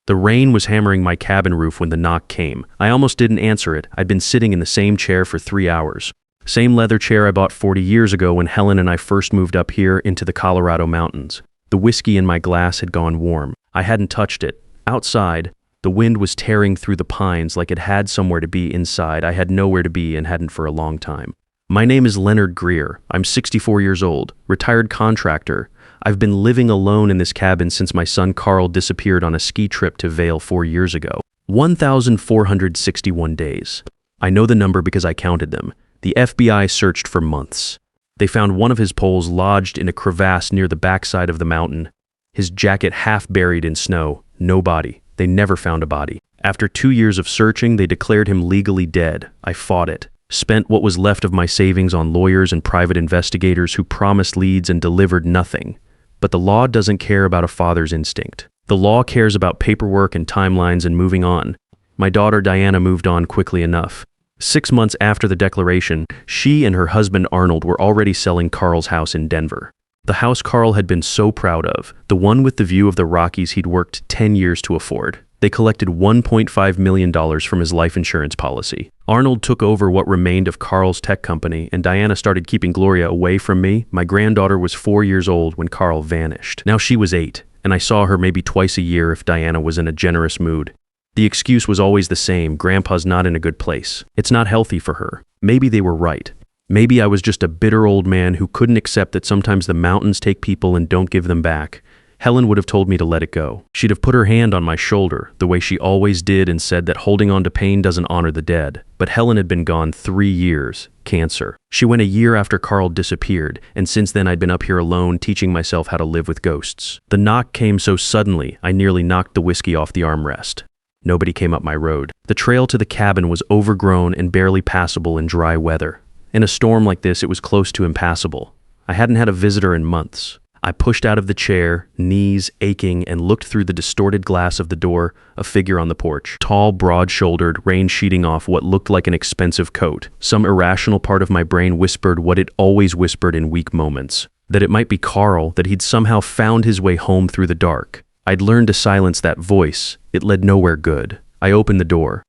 The rain was hammering my cabin roof when the knock came. I almost didn't answer it. I'd been sitting in the same chair for 3 hours. Same leather chair I bought 40 years ago when Helen and I first moved up here into the Colorado mountains. The whiskey in my glass had gone warm. I hadn't touched it. Outside, the wind was tearing through the pines like it had somewhere to be. Inside, I had nowhere to be and hadn't for a long time. My name is Leonard Greer. I'm 64 years old, retired contractor. I've been living alone in this cabin since my son Carl disappeared on a ski trip to Vail 4 years ago. 1,461 days. I know the number because I counted them. The FBI searched for months. They found one of his poles lodged in a crevasse near the backside of the mountain. His jacket half buried in snow. No body. They never found a body. After 2 years of searching, they declared him legally dead. I fought it. Spent what was left of my savings on lawyers and private investigators who promised leads and delivered nothing. But the law doesn't care about a father's instinct. The law cares about paperwork and timelines and moving on. My daughter Diana moved on quickly enough. 6 months after the declaration, she and her husband Arnold were already selling Carl's house in Denver. The house Carl had been so proud of, the one with the view of the Rockies he'd worked 10 years to afford. They collected $1.5 million from his life insurance policy. Arnold took over what remained of Carl's tech company, and Diana started keeping Gloria away from me. My granddaughter was 4 years old when Carl vanished. Now she was 8, and I saw her maybe twice a year if Diana was in a generous mood. The excuse was always the same: Grandpa's not in a good place. It's not healthy for her. Maybe they were right. Maybe I was just a bitter old man who couldn't accept that sometimes the mountains take people and don't give them back. Helen would have told me to let it go. She'd have put her hand on my shoulder, the way she always did, and said that holding on to pain doesn't honor the dead. But Helen had been gone 3 years. Cancer. She went a year after Carl disappeared, and since then I'd been up here alone teaching myself how to live with ghosts. The knock came so suddenly, I nearly knocked the whiskey off the armrest. Nobody came up my road. The trail to the cabin was overgrown and barely passable in dry weather. In a storm like this, it was close to impassable. I hadn't had a visitor in months. I pushed out of the chair, knees aching, and looked through the distorted glass of the door, a figure on the porch. Tall, broad-shouldered, rain sheeting off what looked like an expensive coat. Some irrational part of my brain whispered what it always whispered in weak moments. That it might be Carl, that he'd somehow found his way home through the dark. I'd learned to silence that voice. It led nowhere good. I opened the door.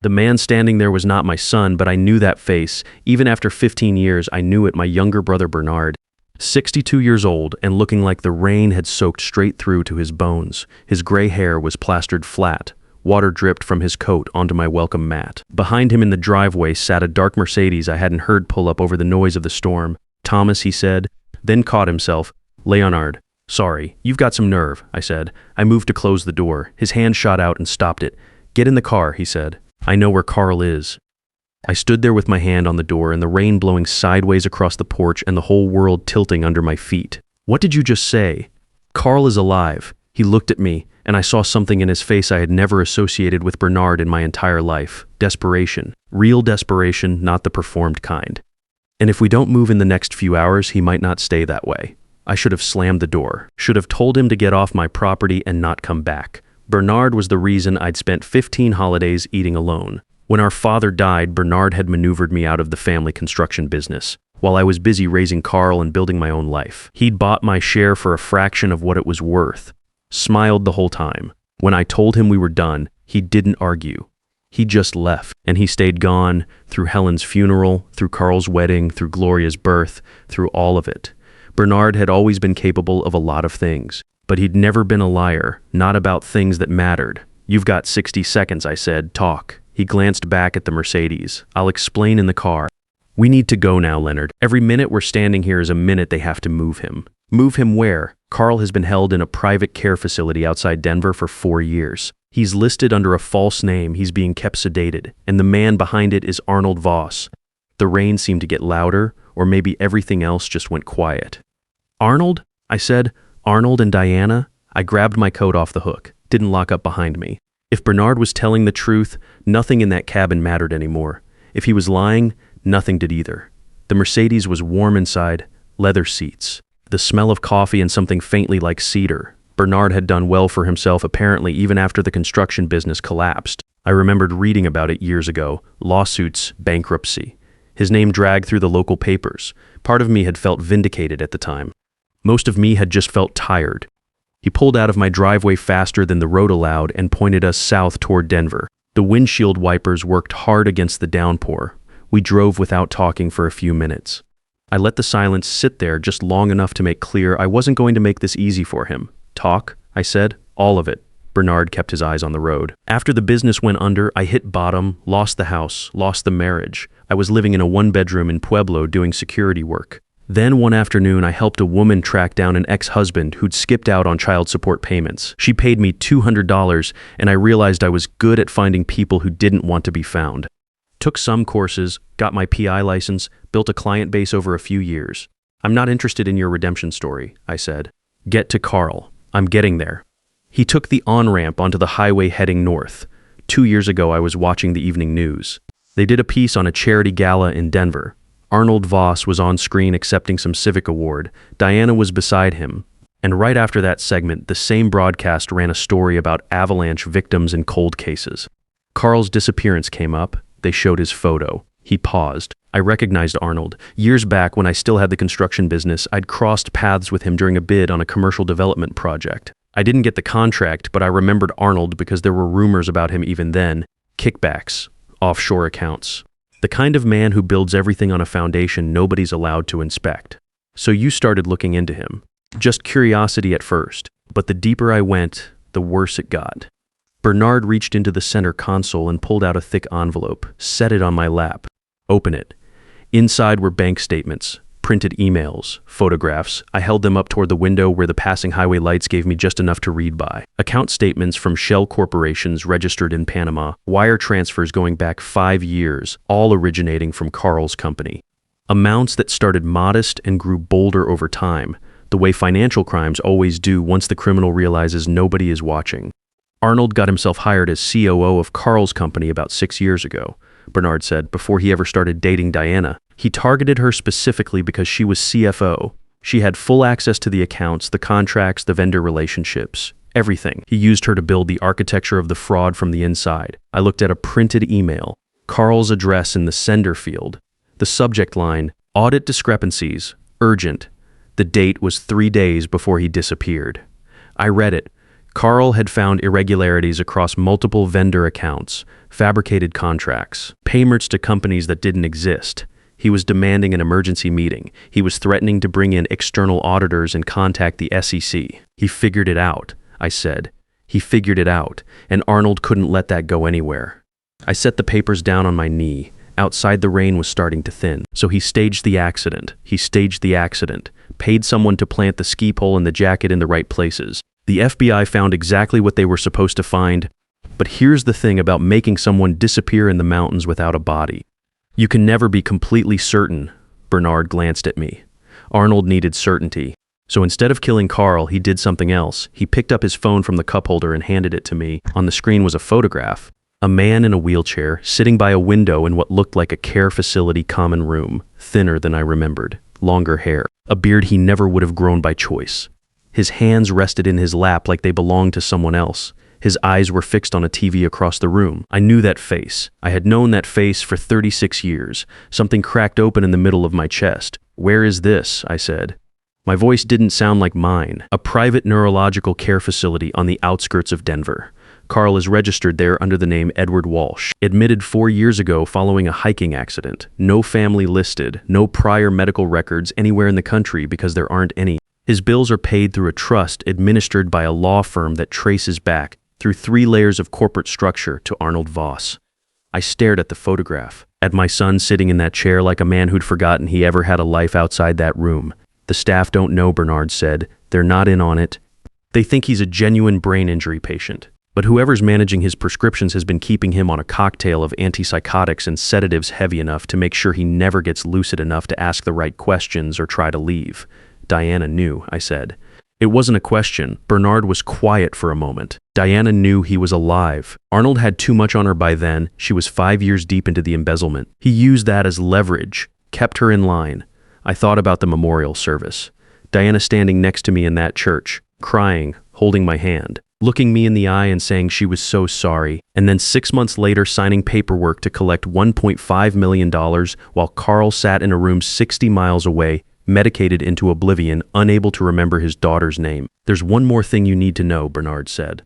The man standing there was not my son, but I knew that face. Even after 15 years, I knew it, my younger brother Bernard. 62 years old and looking like the rain had soaked straight through to his bones. His gray hair was plastered flat. Water dripped from his coat onto my welcome mat. Behind him in the driveway sat a dark Mercedes I hadn't heard pull up over the noise of the storm. "Thomas," he said, then caught himself. "Leonard. Sorry, you've got some nerve," I said. I moved to close the door. His hand shot out and stopped it. "Get in the car," he said. "I know where Carl is." I stood there with my hand on the door and the rain blowing sideways across the porch and the whole world tilting under my feet. "What did you just say?" "Carl is alive." He looked at me, and I saw something in his face I had never associated with Bernard in my entire life. Desperation. Real desperation, not the performed kind. "And if we don't move in the next few hours, he might not stay that way." I should have slammed the door. Should have told him to get off my property and not come back. Bernard was the reason I'd spent 15 holidays eating alone. When our father died, Bernard had maneuvered me out of the family construction business, while I was busy raising Carl and building my own life. He'd bought my share for a fraction of what it was worth. Smiled the whole time. When I told him we were done, he didn't argue. He just left, and he stayed gone through Helen's funeral, through Carl's wedding, through Gloria's birth, through all of it. Bernard had always been capable of a lot of things, but he'd never been a liar, not about things that mattered. "You've got 60 seconds, I said. Talk." He glanced back at the Mercedes. "I'll explain in the car." "We need to go now, Leonard. Every minute we're standing here is a minute they have to move him." "Move him where?" "Carl has been held in a private care facility outside Denver for 4 years. He's listed under a false name. He's being kept sedated, and the man behind it is Arnold Voss." The rain seemed to get louder, or maybe everything else just went quiet. "Arnold?" I said. "Arnold and Diana?" I grabbed my coat off the hook. Didn't lock up behind me. If Bernard was telling the truth, nothing in that cabin mattered anymore. If he was lying, nothing did either. The Mercedes was warm inside, leather seats, the smell of coffee and something faintly like cedar. Bernard had done well for himself apparently even after the construction business collapsed. I remembered reading about it years ago. Lawsuits, bankruptcy. His name dragged through the local papers. Part of me had felt vindicated at the time. Most of me had just felt tired. He pulled out of my driveway faster than the road allowed and pointed us south toward Denver. The windshield wipers worked hard against the downpour. We drove without talking for a few minutes. I let the silence sit there just long enough to make clear I wasn't going to make this easy for him. Talk, I said. All of it. Bernard kept his eyes on the road. After the business went under, I hit bottom, lost the house, lost the marriage. I was living in a one-bedroom in Pueblo doing security work. Then one afternoon, I helped a woman track down an ex-husband who'd skipped out on child support payments. She paid me $200, and I realized I was good at finding people who didn't want to be found. Took some courses, got my PI license, built a client base over a few years. I'm not interested in your redemption story, I said. Get to Carl. I'm getting there. He took the on-ramp onto the highway heading north. 2 years ago, I was watching the evening news. They did a piece on a charity gala in Denver. Arnold Voss was on screen accepting some civic award. Diana was beside him. And right after that segment, the same broadcast ran a story about avalanche victims in cold cases. Carl's disappearance came up. They showed his photo. He paused. I recognized Arnold. Years back, when I still had the construction business, I'd crossed paths with him during a bid on a commercial development project. I didn't get the contract, but I remembered Arnold because there were rumors about him even then. Kickbacks, offshore accounts. The kind of man who builds everything on a foundation nobody's allowed to inspect. So you started looking into him. Just curiosity at first, but the deeper I went, the worse it got. Bernard reached into the center console and pulled out a thick envelope, set it on my lap. Open it. Inside were bank statements, printed emails, photographs. I held them up toward the window where the passing highway lights gave me just enough to read by. Account statements from shell corporations registered in Panama, wire transfers going back 5 years, all originating from Carl's company. Amounts that started modest and grew bolder over time, the way financial crimes always do once the criminal realizes nobody is watching. Arnold got himself hired as COO of Carl's company about 6 years ago, Bernard said, before he ever started dating Diana. He targeted her specifically because she was CFO. She had full access to the accounts, the contracts, the vendor relationships, everything. He used her to build the architecture of the fraud from the inside. I looked at a printed email, Carl's address in the sender field. The subject line, audit discrepancies, urgent. The date was 3 days before he disappeared. I read it. Carl had found irregularities across multiple vendor accounts, fabricated contracts, payments to companies that didn't exist. He was demanding an emergency meeting. He was threatening to bring in external auditors and contact the SEC. He figured it out, I said. He figured it out, and Arnold couldn't let that go anywhere. I set the papers down on my knee. Outside, the rain was starting to thin. So he staged the accident. Paid someone to plant the ski pole and the jacket in the right places. The FBI found exactly what they were supposed to find. But here's the thing about making someone disappear in the mountains without a body. You can never be completely certain. Bernard glanced at me. Arnold needed certainty. So instead of killing Carl, he did something else. He picked up his phone from the cup holder and handed it to me. On the screen was a photograph. A man in a wheelchair, sitting by a window in what looked like a care facility common room, thinner than I remembered, longer hair, a beard he never would have grown by choice. His hands rested in his lap like they belonged to someone else. His eyes were fixed on a TV across the room. I knew that face. I had known that face for 36 years. Something cracked open in the middle of my chest. Where is this? I said. My voice didn't sound like mine. A private neurological care facility on the outskirts of Denver. Carl is registered there under the name Edward Walsh. Admitted 4 years ago following a hiking accident. No family listed. No prior medical records anywhere in the country because there aren't any. His bills are paid through a trust administered by a law firm that traces back through 3 layers of corporate structure to Arnold Voss. I stared at the photograph, at my son sitting in that chair like a man who'd forgotten he ever had a life outside that room. The staff don't know, Bernard said. They're not in on it. They think he's a genuine brain injury patient. But whoever's managing his prescriptions has been keeping him on a cocktail of antipsychotics and sedatives heavy enough to make sure he never gets lucid enough to ask the right questions or try to leave. Diana knew, I said. It wasn't a question. Bernard was quiet for a moment. Diana knew he was alive. Arnold had too much on her by then. She was 5 years deep into the embezzlement. He used that as leverage, kept her in line. I thought about the memorial service. Diana standing next to me in that church, crying, holding my hand, looking me in the eye and saying she was so sorry, and then 6 months later signing paperwork to collect $1.5 million while Carl sat in a room 60 miles away, medicated into oblivion, unable to remember his daughter's name. "There's one more thing you need to know," Bernard said.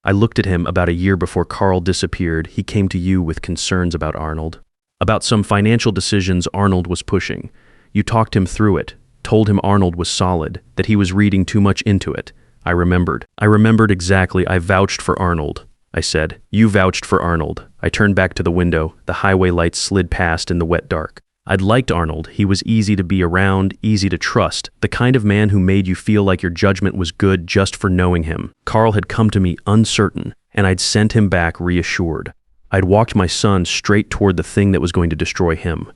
"I looked at him about a year before Carl disappeared. He came to you with concerns about Arnold. About some financial decisions Arnold was pushing. You talked him through it, told him Arnold was solid, that he was reading too much into it." I remembered exactly. "I vouched for Arnold," I said. "You vouched for Arnold." I turned back to the window. The highway lights slid past in the wet dark. I'd liked Arnold. He was easy to be around, easy to trust, the kind of man who made you feel like your judgment was good just for knowing him. Carl had come to me uncertain, and I'd sent him back reassured. I'd walked my son straight toward the thing that was going to destroy him.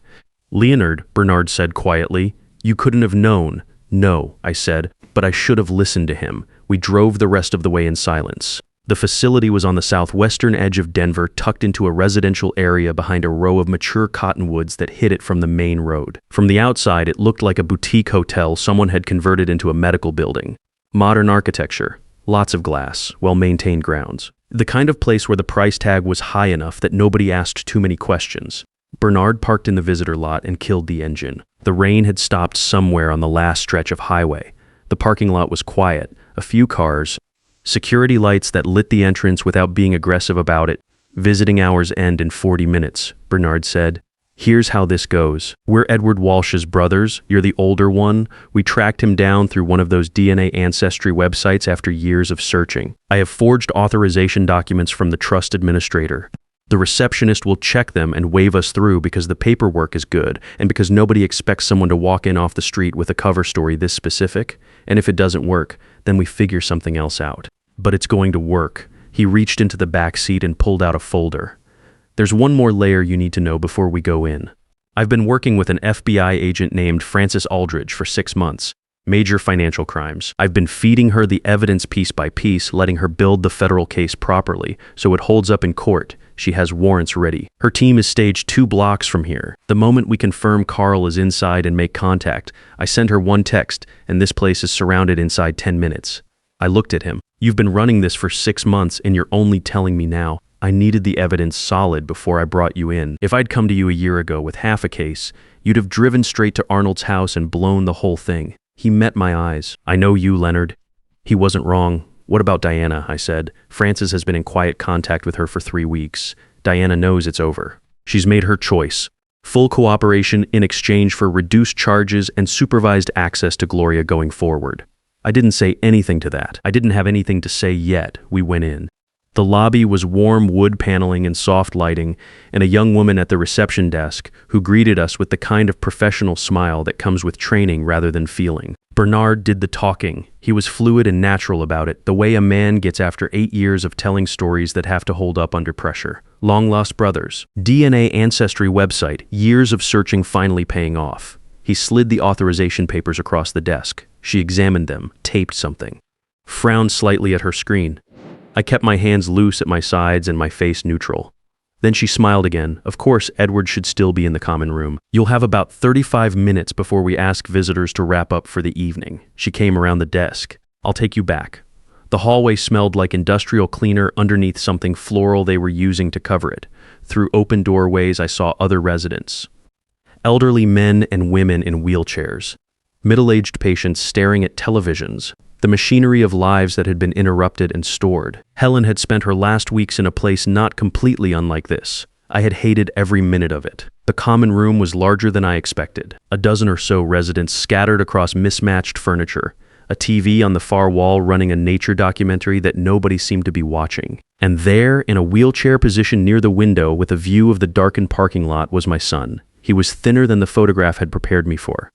"Leonard," Bernard said quietly, "you couldn't have known." "No," I said, "but I should have listened to him." We drove the rest of the way in silence. The facility was on the southwestern edge of Denver, tucked into a residential area behind a row of mature cottonwoods that hid it from the main road. From the outside, it looked like a boutique hotel someone had converted into a medical building. Modern architecture, lots of glass, well-maintained grounds. The kind of place where the price tag was high enough that nobody asked too many questions. Bernard parked in the visitor lot and killed the engine. The rain had stopped somewhere on the last stretch of highway. The parking lot was quiet, a few cars, security lights that lit the entrance without being aggressive about it. "Visiting hours end in 40 minutes, Bernard said. "Here's how this goes. We're Edward Walsh's brothers. You're the older one. We tracked him down through one of those DNA ancestry websites after years of searching. I have forged authorization documents from the trust administrator. The receptionist will check them and wave us through because the paperwork is good and because nobody expects someone to walk in off the street with a cover story this specific. And if it doesn't work, then we figure something else out. But it's going to work." He reached into the back seat and pulled out a folder. "There's one more layer you need to know before we go in. I've been working with an FBI agent named Frances Aldridge for 6 months. Major financial crimes. I've been feeding her the evidence piece by piece, letting her build the federal case properly so it holds up in court. She has warrants ready. Her team is staged 2 blocks from here. The moment we confirm Carl is inside and make contact, I send her one text, and this place is surrounded inside 10 minutes. I looked at him. "You've been running this for 6 months, and you're only telling me now. I needed the evidence solid before I brought you in. If I'd come to you a year ago with half a case, you'd have driven straight to Arnold's house and blown the whole thing." He met my eyes. "I know you, Leonard." He wasn't wrong. "What about Diana?" I said. "Frances has been in quiet contact with her for 3 weeks. Diana knows it's over. She's made her choice. Full cooperation in exchange for reduced charges and supervised access to Gloria going forward." I didn't say anything to that. I didn't have anything to say yet. We went in. The lobby was warm wood paneling and soft lighting, and a young woman at the reception desk who greeted us with the kind of professional smile that comes with training rather than feeling. Bernard did the talking. He was fluid and natural about it, the way a man gets after 8 years of telling stories that have to hold up under pressure. Long-lost brothers. DNA ancestry website, years of searching finally paying off. He slid the authorization papers across the desk. She examined them, taped something. Frowned slightly at her screen. I kept my hands loose at my sides and my face neutral. Then she smiled again. "Of course, Edward should still be in the common room. You'll have about 35 minutes before we ask visitors to wrap up for the evening." She came around the desk. "I'll take you back." The hallway smelled like industrial cleaner underneath something floral they were using to cover it. Through open doorways, I saw other residents. Elderly men and women in wheelchairs. Middle-aged patients staring at televisions. The machinery of lives that had been interrupted and stored. Helen had spent her last weeks in a place not completely unlike this. I had hated every minute of it. The common room was larger than I expected. A dozen or so residents scattered across mismatched furniture. A TV on the far wall running a nature documentary that nobody seemed to be watching. And there, in a wheelchair position near the window with a view of the darkened parking lot, was my son. He was thinner than the photograph had prepared me for.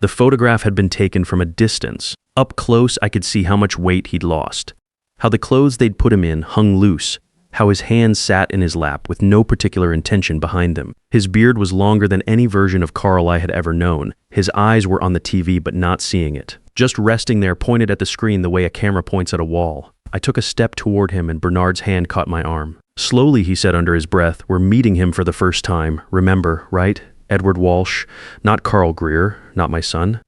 The photograph had been taken from a distance. Up close, I could see how much weight he'd lost. How the clothes they'd put him in hung loose. How his hands sat in his lap with no particular intention behind them. His beard was longer than any version of Carl I had ever known. His eyes were on the TV but not seeing it. Just resting there, pointed at the screen the way a camera points at a wall. I took a step toward him and Bernard's hand caught my arm. "Slowly," he said under his breath, "we're meeting him for the first time. Remember, right? Edward Walsh, not Carl Greer, not my son.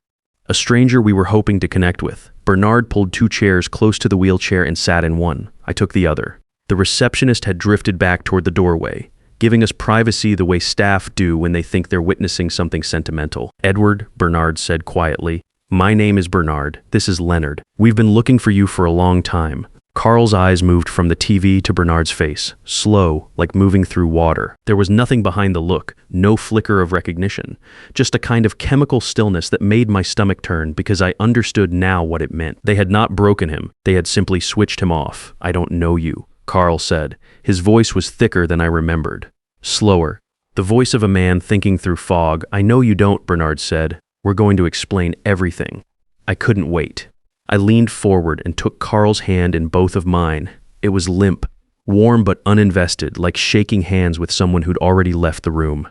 A stranger we were hoping to connect with." Bernard pulled 2 chairs close to the wheelchair and sat in one. I took the other. The receptionist had drifted back toward the doorway. giving us privacy the way staff do when they think they're witnessing something sentimental. "Edward," Bernard said quietly. "My name is Bernard. This is Leonard. We've been looking for you for a long time." Carl's eyes moved from the TV to Bernard's face, slow, like moving through water. There was nothing behind the look, no flicker of recognition, just a kind of chemical stillness that made my stomach turn because I understood now what it meant. They had not broken him, they had simply switched him off. "I don't know you," Carl said. His voice was thicker than I remembered. Slower. The voice of a man thinking through fog. "I know you don't," Bernard said. "We're going to explain everything." I couldn't wait. I leaned forward and took Carl's hand in both of mine. It was limp, warm but uninvested, like shaking hands with someone who'd already left the room.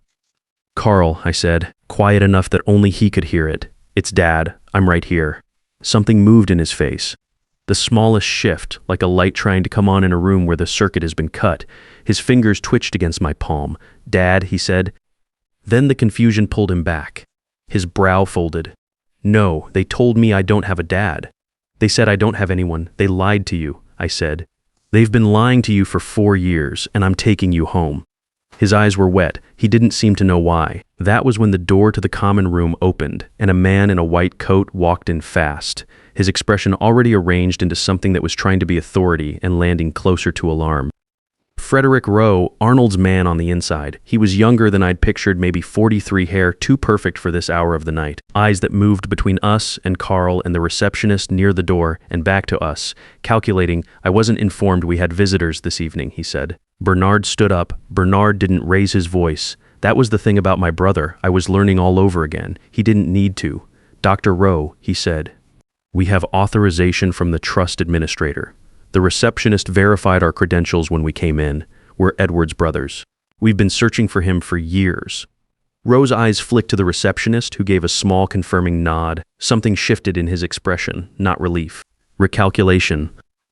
"Carl," I said, quiet enough that only he could hear it. "It's Dad. I'm right here." Something moved in his face. The smallest shift, like a light trying to come on in a room where the circuit has been cut. His fingers twitched against my palm. "Dad," he said. Then the confusion pulled him back. His brow folded. "No, they told me I don't have a dad. They said I don't have anyone. They lied to you," I said. "They've been lying to you for 4 years, and I'm taking you home." His eyes were wet. He didn't seem to know why. That was when the door to the common room opened, and a man in a white coat walked in fast, his expression already arranged into something that was trying to be authority and landing closer to alarm. Frederick Rowe, Arnold's man on the inside. He was younger than I'd pictured, maybe 43, hair too perfect for this hour of the night. Eyes that moved between us and Carl and the receptionist near the door and back to us, calculating. "I wasn't informed we had visitors this evening," he said. Bernard stood up. Bernard didn't raise his voice. That was the thing about my brother. I was learning all over again. He didn't need to. "Dr. Rowe," he said, "we have authorization from the trust administrator. The receptionist verified our credentials when we came in. We're Edward's brothers. We've been searching for him for years." Rowe's eyes flicked to the receptionist, who gave a small confirming nod. Something shifted in his expression, not relief. Recalculation.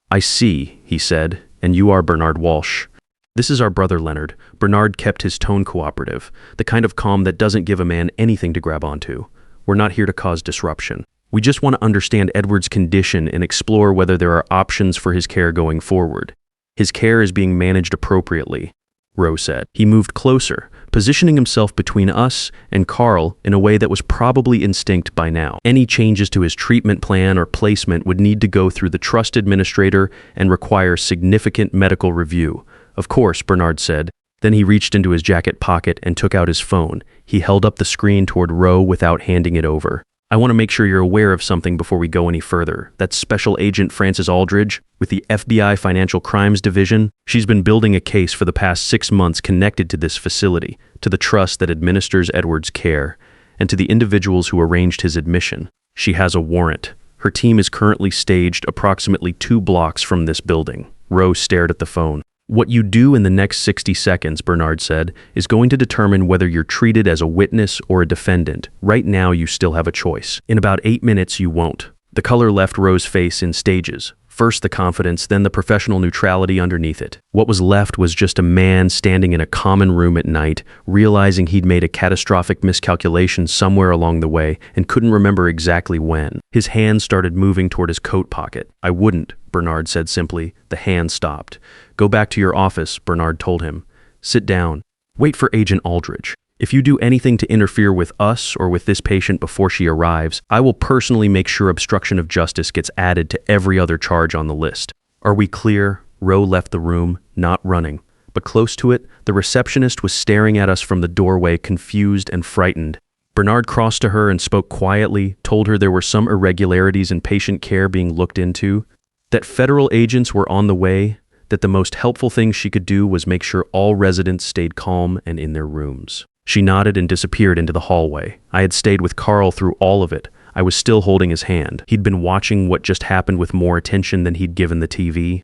"I see," he said, "and you are Bernard Walsh." "This is our brother Leonard." Bernard kept his tone cooperative, the kind of calm that doesn't give a man anything to grab onto. "We're not here to cause disruption. We just want to understand Edward's condition and explore whether there are options for his care going forward. His care is being managed appropriately," Rowe said. He moved closer, positioning himself between us and Carl in a way that was probably instinct by now. Any changes to his treatment plan or placement would need to go through the trust administrator and require significant medical review. "Of course," Bernard said. Then he reached into his jacket pocket and took out his phone. He held up the screen toward Rowe without handing it over. "I want to make sure you're aware of something before we go any further. That's Special Agent Frances Aldridge with the FBI Financial Crimes Division. She's been building a case for the past 6 months connected to this facility, to the trust that administers Edward's care, and to the individuals who arranged his admission. She has a warrant. Her team is currently staged approximately 2 blocks from this building." Rowe stared at the phone. "What you do in the next 60 seconds, Bernard said, is going to determine whether you're treated as a witness or a defendant. Right now, you still have a choice. In about 8 minutes, you won't." The color left Rowe's face in stages. First the confidence, then the professional neutrality underneath it. What was left was just a man standing in a common room at night, realizing he'd made a catastrophic miscalculation somewhere along the way and couldn't remember exactly when. His hand started moving toward his coat pocket. "I wouldn't," Bernard said simply. The hand stopped. "Go back to your office," Bernard told him. "Sit down. Wait for Agent Aldridge. If you do anything to interfere with us or with this patient before she arrives, I will personally make sure obstruction of justice gets added to every other charge on the list. Are we clear?" Rowe left the room, not running. But close to it, the receptionist was staring at us from the doorway, confused and frightened. Bernard crossed to her and spoke quietly, told her there were some irregularities in patient care being looked into, that federal agents were on the way, that the most helpful thing she could do was make sure all residents stayed calm and in their rooms. She nodded and disappeared into the hallway. I had stayed with Carl through all of it. I was still holding his hand. He'd been watching what just happened with more attention than he'd given the TV.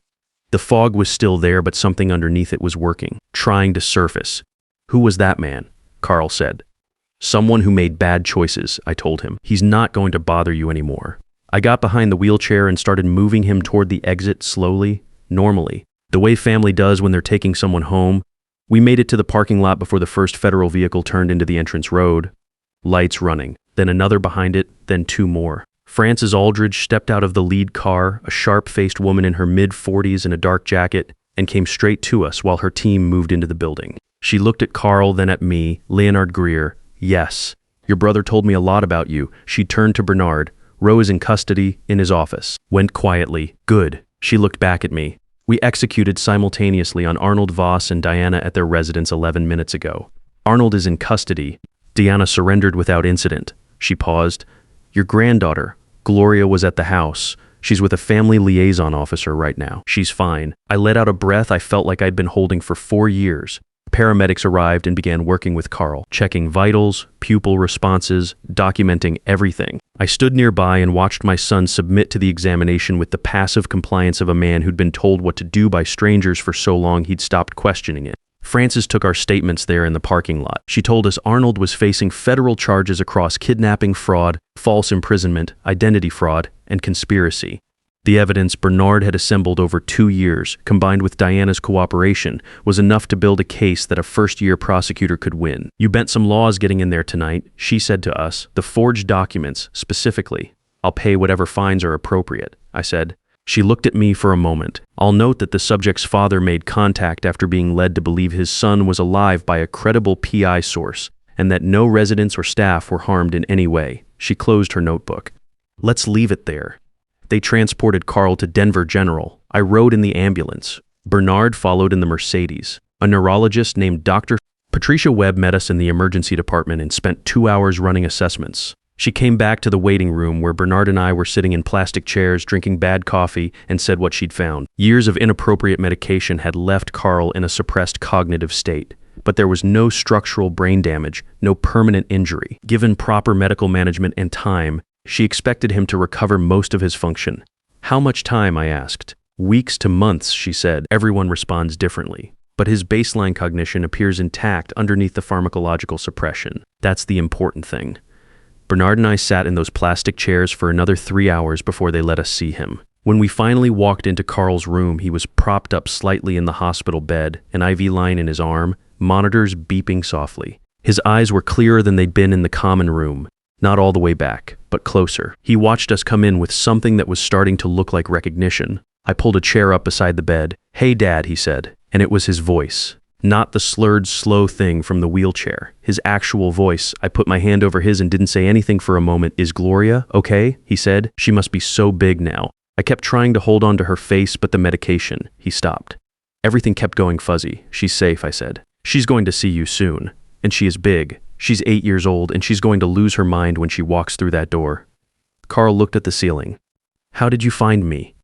The fog was still there, but something underneath it was working, trying to surface. "Who was that man?" Carl said. "Someone who made bad choices," I told him. "He's not going to bother you anymore." I got behind the wheelchair and started moving him toward the exit slowly, normally, the way family does when they're taking someone home. We made it to the parking lot before the first federal vehicle turned into the entrance road. Lights running, then another behind it, then 2 more. Frances Aldridge stepped out of the lead car, a sharp-faced woman in her mid-40s in a dark jacket, and came straight to us while her team moved into the building. She looked at Carl, then at me, Leonard Greer. Yes. Your brother told me a lot about you. She turned to Bernard. Roe is in custody, in his office. Went quietly. Good. She looked back at me. We executed simultaneously on Arnold Voss and Diana at their residence 11 minutes ago. Arnold is in custody. Diana surrendered without incident. She paused. Your granddaughter, Gloria, was at the house. She's with a family liaison officer right now. She's fine. I let out a breath I felt like I'd been holding for 4 years. Paramedics arrived and began working with Carl, checking vitals, pupil responses, documenting everything. I stood nearby and watched my son submit to the examination with the passive compliance of a man who'd been told what to do by strangers for so long he'd stopped questioning it. Frances took our statements there in the parking lot. She told us Arnold was facing federal charges across kidnapping, fraud, false imprisonment, identity fraud, and conspiracy. The evidence Bernard had assembled over 2 years, combined with Diana's cooperation, was enough to build a case that a first-year prosecutor could win. You bent some laws getting in there tonight, she said to us. The forged documents, specifically. I'll pay whatever fines are appropriate, I said. She looked at me for a moment. I'll note that the subject's father made contact after being led to believe his son was alive by a credible PI source, and that no residents or staff were harmed in any way. She closed her notebook. Let's leave it there. They transported Carl to Denver General. I rode in the ambulance. Bernard followed in the Mercedes. A neurologist named Dr. Patricia Webb met us in the emergency department and spent 2 hours running assessments. She came back to the waiting room where Bernard and I were sitting in plastic chairs drinking bad coffee and said what she'd found. Years of inappropriate medication had left Carl in a suppressed cognitive state. But there was no structural brain damage, no permanent injury. Given proper medical management and time, she expected him to recover most of his function. How much time, I asked. Weeks to months, she said. Everyone responds differently. But his baseline cognition appears intact underneath the pharmacological suppression. That's the important thing. Bernard and I sat in those plastic chairs for another 3 hours before they let us see him. When we finally walked into Carl's room, he was propped up slightly in the hospital bed, an IV line in his arm, monitors beeping softly. His eyes were clearer than they'd been in the common room. Not all the way back, but closer. He watched us come in with something that was starting to look like recognition. I pulled a chair up beside the bed. Hey, Dad, he said, and it was his voice. Not the slurred, slow thing from the wheelchair. His actual voice. I put my hand over his and didn't say anything for a moment. Is Gloria okay? He said. She must be so big now. I kept trying to hold on to her face, but the medication. He stopped. Everything kept going fuzzy. She's safe, I said. She's going to see you soon. And she is big. She's 8 years old, and she's going to lose her mind when she walks through that door. Carl looked at the ceiling. How did you find me?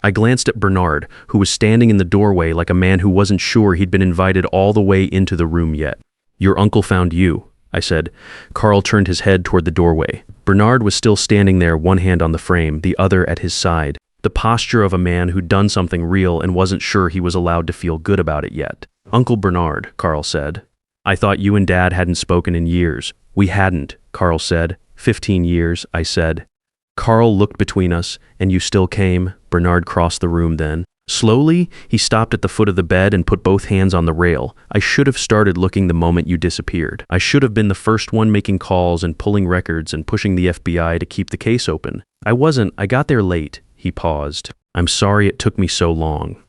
I glanced at Bernard, who was standing in the doorway like a man who wasn't sure he'd been invited all the way into the room yet. Your uncle found you, I said. Carl turned his head toward the doorway. Bernard was still standing there, one hand on the frame, the other at his side. The posture of a man who'd done something real and wasn't sure he was allowed to feel good about it yet. Uncle Bernard, Carl said. I thought you and Dad hadn't spoken in years. We hadn't, Carl said. 15 years, I said. Carl looked between us, and you still came. Bernard crossed the room then. Slowly, he stopped at the foot of the bed and put both hands on the rail. I should have started looking the moment you disappeared. I should have been the first one making calls and pulling records and pushing the FBI to keep the case open. I wasn't. I got there late. He paused. I'm sorry it took me so long.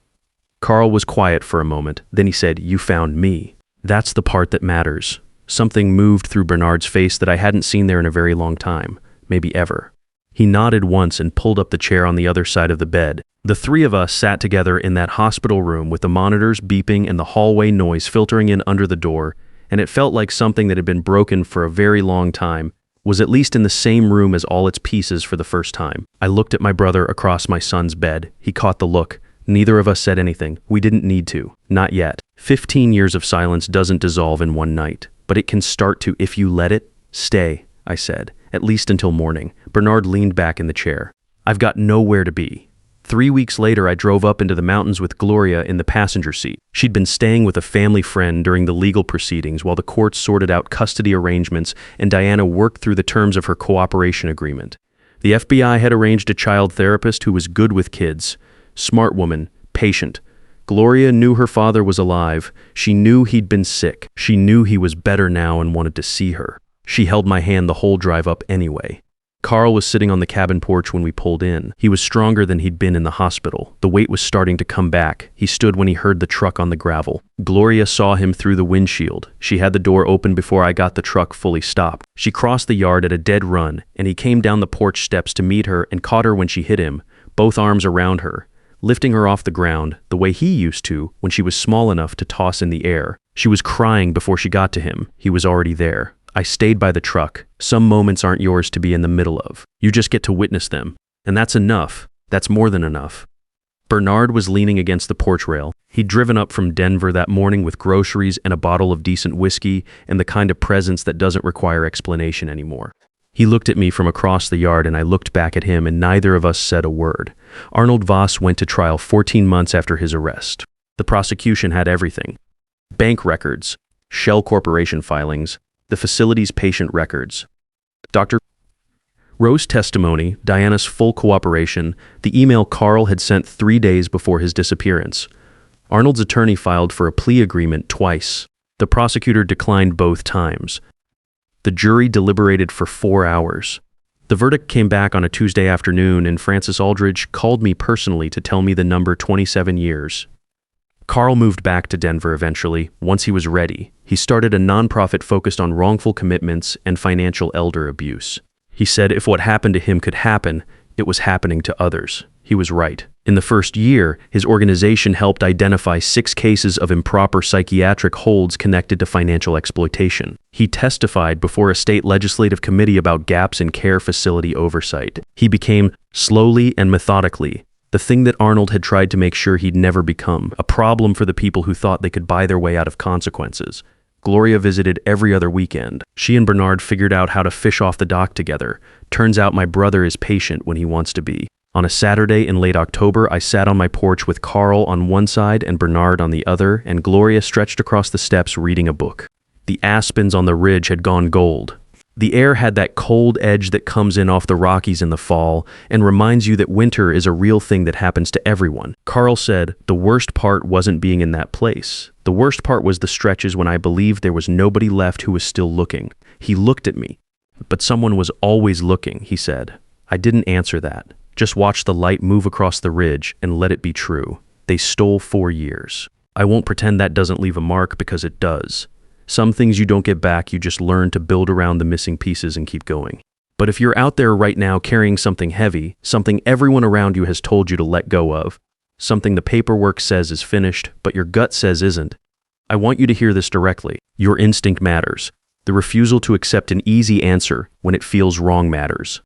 Carl was quiet for a moment. Then he said, You found me. That's the part that matters. Something moved through Bernard's face that I hadn't seen there in a very long time, maybe ever. He nodded once and pulled up the chair on the other side of the bed. The three of us sat together in that hospital room with the monitors beeping and the hallway noise filtering in under the door, and it felt like something that had been broken for a very long time was at least in the same room as all its pieces for the first time. I looked at my brother across my son's bed. He caught the look. Neither of us said anything. We didn't need to. Not yet. 15 years of silence doesn't dissolve in one night, but it can start to if you let it. Stay, I said, at least until morning. Bernard leaned back in the chair. I've got nowhere to be. 3 weeks later, I drove up into the mountains with Gloria in the passenger seat. She'd been staying with a family friend during the legal proceedings while the courts sorted out custody arrangements and Diana worked through the terms of her cooperation agreement. The FBI had arranged a child therapist who was good with kids. Smart woman, patient. Gloria knew her father was alive. She knew he'd been sick. She knew he was better now and wanted to see her. She held my hand the whole drive up anyway. Carl was sitting on the cabin porch when we pulled in. He was stronger than he'd been in the hospital. The weight was starting to come back. He stood when he heard the truck on the gravel. Gloria saw him through the windshield. She had the door open before I got the truck fully stopped. She crossed the yard at a dead run, and he came down the porch steps to meet her and caught her when she hit him, both arms around her, lifting her off the ground the way he used to when she was small enough to toss in the air. She was crying before she got to him. He was already there. I stayed by the truck. Some moments aren't yours to be in the middle of. You just get to witness them. And that's enough. That's more than enough. Bernard was leaning against the porch rail. He'd driven up from Denver that morning with groceries and a bottle of decent whiskey and the kind of presence that doesn't require explanation anymore. He looked at me from across the yard and I looked back at him and neither of us said a word. Arnold Voss went to trial 14 months after his arrest. The prosecution had everything. Bank records, Shell Corporation filings, the facility's patient records. Dr. Rowe's testimony, Diana's full cooperation, the email Carl had sent 3 days before his disappearance. Arnold's attorney filed for a plea agreement twice. The prosecutor declined both times. The jury deliberated for 4 hours. The verdict came back on a Tuesday afternoon and Francis Aldridge called me personally to tell me the number 27 years. Carl moved back to Denver eventually, once he was ready. He started a nonprofit focused on wrongful commitments and financial elder abuse. He said if what happened to him could happen, it was happening to others. He was right. In the first year, his organization helped identify 6 cases of improper psychiatric holds connected to financial exploitation. He testified before a state legislative committee about gaps in care facility oversight. He became, slowly and methodically, the thing that Arnold had tried to make sure he'd never become, a problem for the people who thought they could buy their way out of consequences. Gloria visited every other weekend. She and Bernard figured out how to fish off the dock together. Turns out my brother is patient when he wants to be. On a Saturday in late October, I sat on my porch with Carl on one side and Bernard on the other, and Gloria stretched across the steps reading a book. The aspens on the ridge had gone gold. The air had that cold edge that comes in off the Rockies in the fall and reminds you that winter is a real thing that happens to everyone. Carl said, the worst part wasn't being in that place. The worst part was the stretches when I believed there was nobody left who was still looking. He looked at me. But someone was always looking, he said. I didn't answer that. Just watch the light move across the ridge and let it be true. They stole 4 years. I won't pretend that doesn't leave a mark because it does. Some things you don't get back, you just learn to build around the missing pieces and keep going. But if you're out there right now carrying something heavy, something everyone around you has told you to let go of, something the paperwork says is finished, but your gut says isn't, I want you to hear this directly. Your instinct matters. The refusal to accept an easy answer when it feels wrong matters.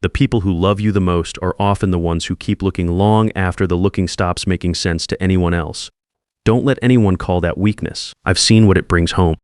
The people who love you the most are often the ones who keep looking long after the looking stops making sense to anyone else. Don't let anyone call that weakness. I've seen what it brings home.